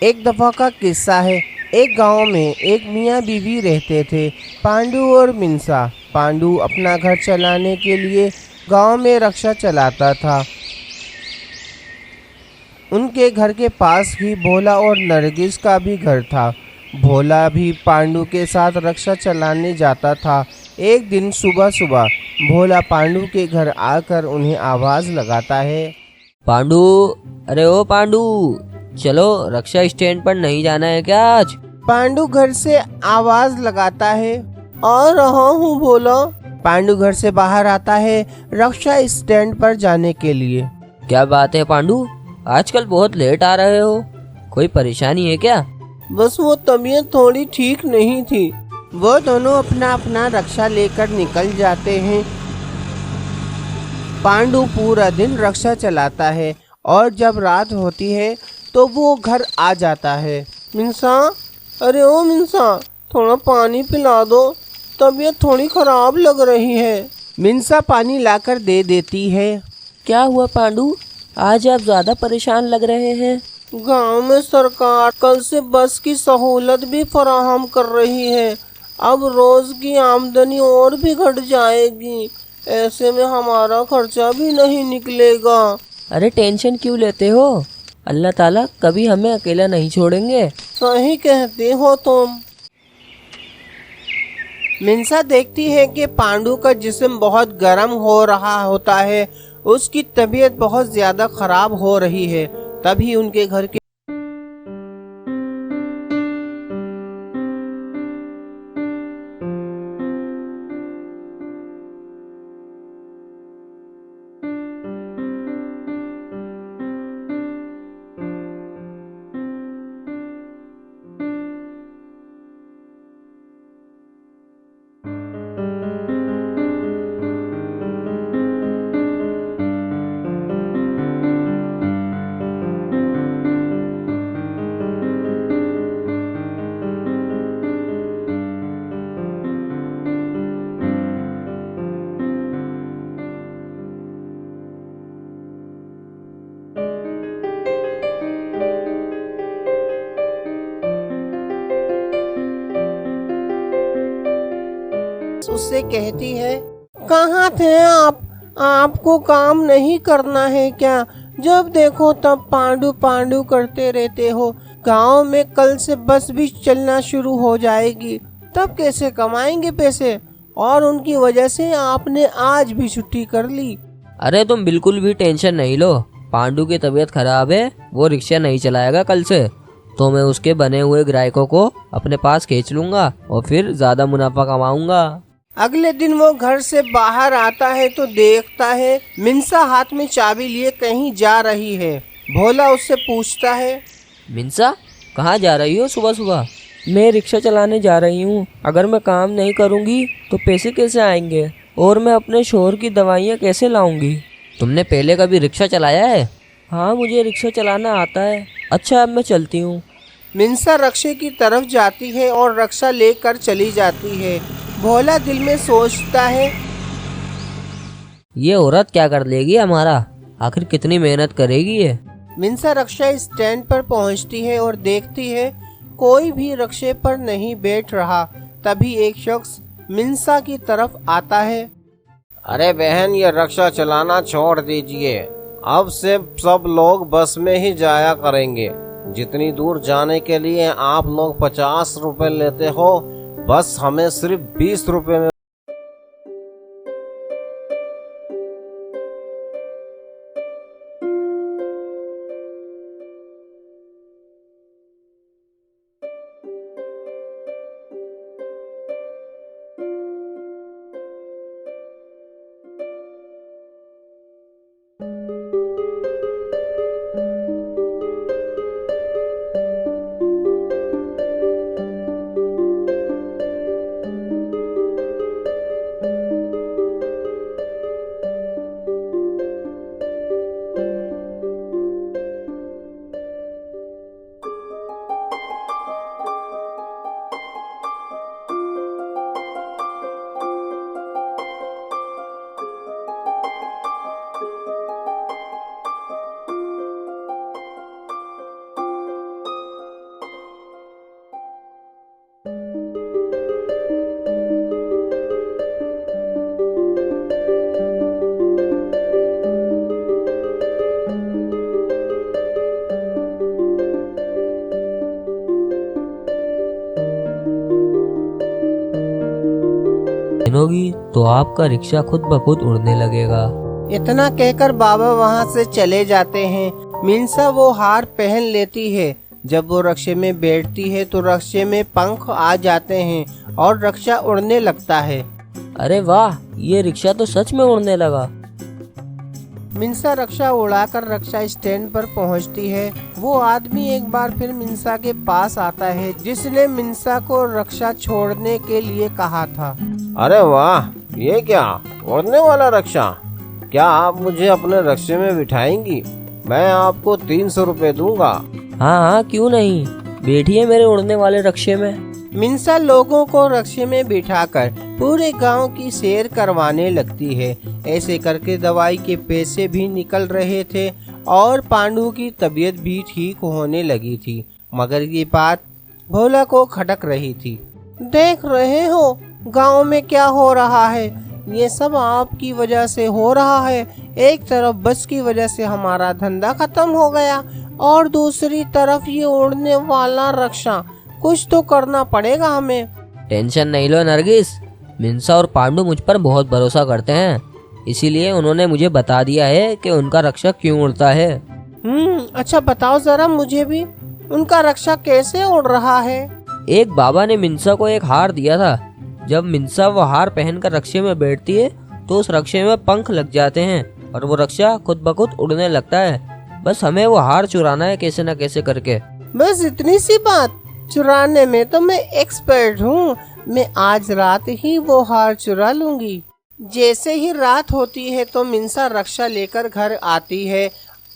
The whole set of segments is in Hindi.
एक दफ़ा का किस्सा है। एक गांव में एक मियाँ बीवी रहते थे, पांडु और मिंसा। पांडु अपना घर चलाने के लिए गांव में रक्षा चलाता था। उनके घर के पास ही भोला और नरगिस का भी घर था। भोला भी पांडु के साथ रक्षा चलाने जाता था। एक दिन सुबह सुबह भोला पांडु के घर आकर उन्हें आवाज़ लगाता है। पांडू, अरे ओ पांडू, चलो रक्षा स्टैंड पर नहीं जाना है क्या आज? पांडु घर से आवाज लगाता है। आ रहा हूँ भोला। पांडु घर से बाहर आता है रक्षा स्टैंड पर जाने के लिए। क्या बात है पांडू, आजकल बहुत लेट आ रहे हो, कोई परेशानी है क्या? बस वो तबीयत थोड़ी ठीक नहीं थी। वो दोनों अपना अपना रक्षा लेकर निकल जाते हैं। पांडु पूरा दिन रक्षा चलाता है और जब रात होती है तो वो घर आ जाता है। मिंसा, अरे ओ मिंसा, थोड़ा पानी पिला दो, तबीयत थोड़ी खराब लग रही है। मिंसा पानी लाकर दे देती है। क्या हुआ पांडू, आज आप ज्यादा परेशान लग रहे हैं। गांव में सरकार कल से बस की सहूलत भी फराहम कर रही है। अब रोज की आमदनी और भी घट जाएगी। ऐसे में हमारा खर्चा भी नहीं निकलेगा। अरे टेंशन क्यों लेते हो, अल्लाह ताला कभी हमें अकेला नहीं छोड़ेंगे। सही कहते हो तुम। मिंसा देखती है कि पांडु का जिस्म बहुत गर्म हो रहा होता है। उसकी तबीयत बहुत ज्यादा खराब हो रही है। तभी उनके घर के उससे कहती है, कहाँ थे आप? आपको काम नहीं करना है क्या? जब देखो तब पांडु पांडु करते रहते हो। गांव में कल से बस भी चलना शुरू हो जाएगी, तब कैसे कमाएंगे पैसे? और उनकी वजह से आपने आज भी छुट्टी कर ली। अरे तुम बिल्कुल भी टेंशन नहीं लो, पांडू की तबीयत खराब है, वो रिक्शा नहीं चलाएगा कल से, तो मैं उसके बने हुए ग्राहकों को अपने पास खींच लूंगा और फिर ज्यादा मुनाफा कमाऊंगा। अगले दिन वो घर से बाहर आता है तो देखता है मिंसा हाथ में चाबी लिए कहीं जा रही है। भोला उससे पूछता है, मिंसा, कहाँ जा रही हो सुबह सुबह? मैं रिक्शा चलाने जा रही हूँ, अगर मैं काम नहीं करूँगी तो पैसे कैसे आएंगे और मैं अपने शोहर की दवाइयाँ कैसे लाऊंगी? तुमने पहले कभी रिक्शा चलाया है? हाँ, मुझे रिक्शा चलाना आता है। अच्छा, अब मैं चलती हूँ। मिंसा रक्षे की तरफ जाती है और रक्षा लेकर चली जाती है। भोला दिल में सोचता है, ये औरत क्या कर लेगी हमारा, आखिर कितनी मेहनत करेगी ये। मिंसा रक्षा स्टैंड पर पहुंचती है और देखती है कोई भी रक्षे पर नहीं बैठ रहा। तभी एक शख्स मिंसा की तरफ आता है। अरे बहन, ये रक्षा चलाना छोड़ दीजिए। अब से सब लोग बस में ही जाया करेंगे। जितनी दूर जाने के लिए आप लोग 50 रुपए लेते हो, बस हमें सिर्फ 20 रुपए में पहनोगी तो आपका रिक्शा खुद ब खुद उड़ने लगेगा। इतना कहकर बाबा वहाँ से चले जाते हैं। मिन्सा वो हार पहन लेती है। जब वो रक्शे में बैठती है तो रक्शे में पंख आ जाते हैं और रक्षा उड़ने लगता है। अरे वाह, ये रिक्शा तो सच में उड़ने लगा। मिन्सा रक्षा उड़ाकर रक्षा स्टैंड पर पहुंचती है। वो आदमी एक बार फिर मिन्सा के पास आता है जिसने मिन्सा को रक्षा छोड़ने के लिए कहा था। अरे वाह, ये क्या उड़ने वाला रक्षा? क्या आप मुझे अपने रक्शे में बिठाएंगी? मैं आपको 300 रुपए दूंगा। हाँ हाँ, क्यों नहीं, बैठिए मेरे उड़ने वाले रक्शे में। मिन्सा लोगों को रक्शे में बिठाकर पूरे गांव की सैर करवाने लगती है। ऐसे करके दवाई के पैसे भी निकल रहे थे और पांडु की तबीयत भी ठीक होने लगी थी। मगर ये बात भोला को खटक रही थी। देख रहे हो गांव में क्या हो रहा है? ये सब आपकी वजह से हो रहा है। एक तरफ बस की वजह से हमारा धंधा खत्म हो गया और दूसरी तरफ ये उड़ने वाला रक्षा। कुछ तो करना पड़ेगा हमें। टेंशन नहीं लो नरगिस, मिन्सा और पांडु मुझ पर बहुत भरोसा करते हैं, इसीलिए उन्होंने मुझे बता दिया है कि उनका रक्षा क्यों उड़ता है। अच्छा बताओ जरा मुझे भी, उनका रक्षा कैसे उड़ रहा है? एक बाबा ने मिन्सा को एक हार दिया था। जब मिन्सा वो हार पहनकर रक्शे में बैठती है तो उस रक्शे में पंख लग जाते हैं और वो रक्षा खुद ब खुद उड़ने लगता है। बस हमें वो हार चुराना है कैसे न कैसे करके। बस इतनी सी बात? चुराने में तो मैं एक्सपर्ट हूँ। मैं आज रात ही वो हार चुरा लूंगी। जैसे ही रात होती है तो मिन्सा रक्षा लेकर घर आती है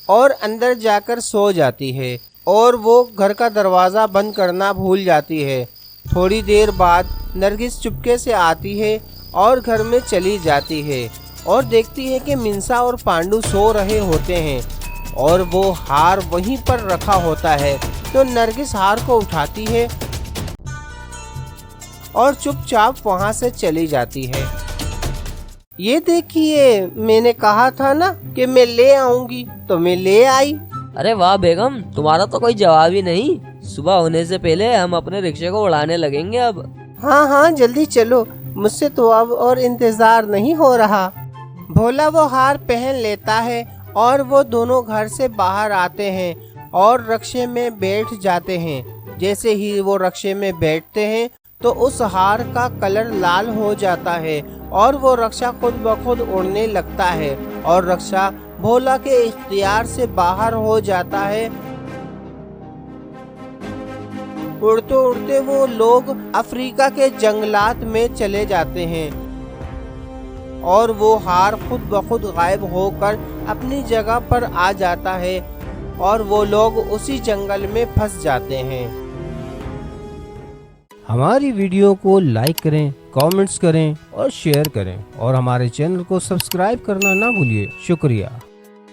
और अंदर जाकर सो जाती है और वो घर का दरवाजा बंद करना भूल जाती है। थोड़ी देर बाद नरगिस चुपके से आती है और घर में चली जाती है और देखती है कि मिन्सा और पांडु सो रहे होते हैं और वो हार वहीं पर रखा होता है। तो नरगिस हार को उठाती है और चुपचाप वहां से चली जाती है। ये देखिए, मैंने कहा था ना कि मैं ले आऊंगी, तो मैं ले आई। अरे वाह बेगम, तुम्हारा तो कोई जवाब ही नहीं। सुबह होने से पहले हम अपने रिक्शे को उड़ाने लगेंगे अब। हाँ हाँ, जल्दी चलो, मुझसे तो अब और इंतजार नहीं हो रहा। भोला वो हार पहन लेता है और वो दोनों घर से बाहर आते हैं और रक्शे में बैठ जाते हैं। जैसे ही वो रक्शे में बैठते हैं तो उस हार का कलर लाल हो जाता है और वो रक्षा खुद ब खुद उड़ने लगता है और रक्षा भोला के इख्तियार से बाहर हो जाता है। उड़ते उड़ते वो लोग अफ्रीका के जंगलात में चले जाते हैं और वो हार खुद ब खुद गायब होकर अपनी जगह पर आ जाता है और वो लोग उसी जंगल में फंस जाते हैं। हमारी वीडियो को लाइक करें, कमेंट्स करें और शेयर करें और हमारे चैनल को सब्सक्राइब करना ना भूलिए। शुक्रिया।